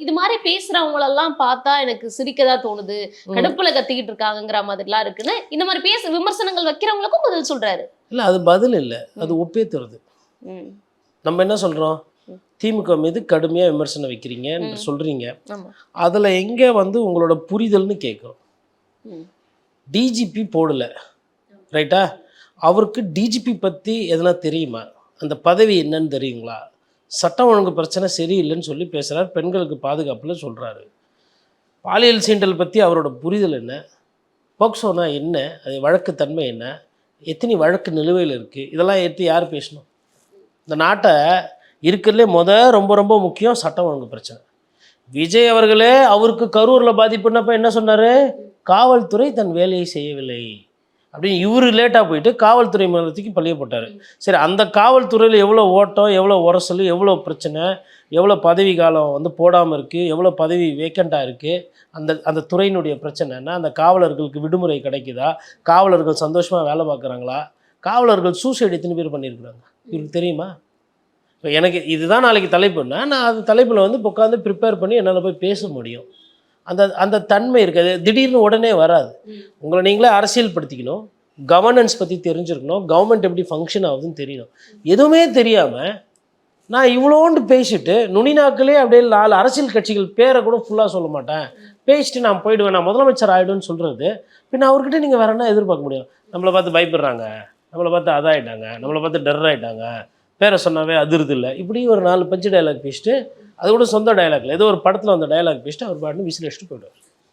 இது மாதிரி பேசுறவங்களெல்லாம் பார்த்தா எனக்கு சிரிக்கதான் தோணுது, கடுப்புல கத்திக்கிட்டு இருக்காங்கங்கிற மாதிரிலாம் இருக்குன்னு இந்த மாதிரி விமர்சனங்கள் வைக்கிறவங்களுக்கும் பதில் சொல்றாரு. இல்லை, அது பதில் இல்லை, அது ஒப்பே தருது. நம்ம என்ன சொல்கிறோம், திமுக மீது கடுமையாக விமர்சனம் வைக்கிறீங்க என்று சொல்கிறீங்க. அதில் எங்கே வந்து உங்களோட புரிதல்னு கேட்குறோம். டிஜிபி போடலை, ரைட்டா? அவருக்கு டிஜிபி பற்றி எதனா தெரியுமா? அந்த பதவி என்னன்னு தெரியுங்களா? சட்டம் ஒழுங்கு பிரச்சனை சரியில்லைன்னு சொல்லி பேசுகிறார், பெண்களுக்கு பாதுகாப்பில் சொல்கிறாரு. பாலியல் சீண்டல் பற்றி அவரோட புரிதல் என்ன? போக்சோனா என்ன? அது வழக்கு தன்மை என்ன? எத்தனை வழக்கு நிலுவையில் இருக்குது? இதெல்லாம் எடுத்து யார் பேசணும்? இந்த நாட்டை இருக்கிறதுலே ரொம்ப ரொம்ப முக்கியம் சட்டம் ஒழுங்கு பிரச்சனை. விஜய் அவர்களே அவருக்கு கரூரில் பாதிப்புன்னப்போ என்ன சொன்னார்? காவல்துறை தன் வேலையை செய்யவில்லை அப்படின்னு இவர் லேட்டாக போயிட்டு காவல்துறை மேலத்துக்கு பழிய போட்டார். சரி, அந்த காவல்துறையில் எவ்வளோ ஓட்டம், எவ்வளோ உரசல், எவ்வளோ பிரச்சனை, எவ்வளோ பதவி காலம் வந்து போடாமல் இருக்குது, எவ்வளோ பதவி வேக்கண்ட்டாக இருக்குது, அந்த துறையினுடைய பிரச்சனைன்னா அந்த காவலர்களுக்கு விடுமுறை கிடைக்குதா, காவலர்கள் சந்தோஷமாக வேலை பார்க்குறாங்களா, காவலர்கள் சூசைடு எத்தனை பேர் பண்ணியிருக்கிறாங்க இவருக்கு தெரியுமா? இப்போ எனக்கு இதுதான் நாளைக்கு தலைப்புன்னா நான் அந்த தலைப்பில் வந்து உட்காந்து ப்ரிப்பேர் பண்ணி என்னால் போய் பேச முடியும். அந்த தன்மை இருக்காது, திடீர்னு உடனே வராது. உங்களை நீங்களே அரசியல்படுத்திக்கணும், கவர்னன்ஸ் பற்றி தெரிஞ்சுருக்கணும், கவர்மெண்ட் எப்படி ஃபங்க்ஷன் ஆகுதுன்னு தெரியணும். எதுவுமே தெரியாமல் நான் இவ்வளோண்டு பேசிட்டு நுனிநாக்கிலே அப்படியே 4 அரசியல் கட்சிகள் பேரை கூட ஃபுல்லாக சொல்ல மாட்டேன், பேசிட்டு நான் போயிடுவேன், நான் முதலமைச்சர் ஆகிடுன்னு சொல்கிறது. பின்ன அவர்கிட்ட நீங்கள் வேறு என்ன எதிர்பார்க்க முடியும்? நம்மளை பார்த்து பயப்படுறாங்க, நம்மளை பார்த்து அதாயிட்டாங்க, நம்மளை பார்த்து டர் ஆகிட்டாங்க, பேரை சொன்னாவே அதிருது இல்லை, இப்படி ஒரு 4 பஞ்சு டைலாக் பேசிட்டு அது கூட சொந்த டைலாக்ல ஏதோ ஒரு படத்தில் வந்த டைலாக் பேசிட்டு அவர் பாட்டுன்னு விசில் அடிச்சுட்டு போயிடுவார்.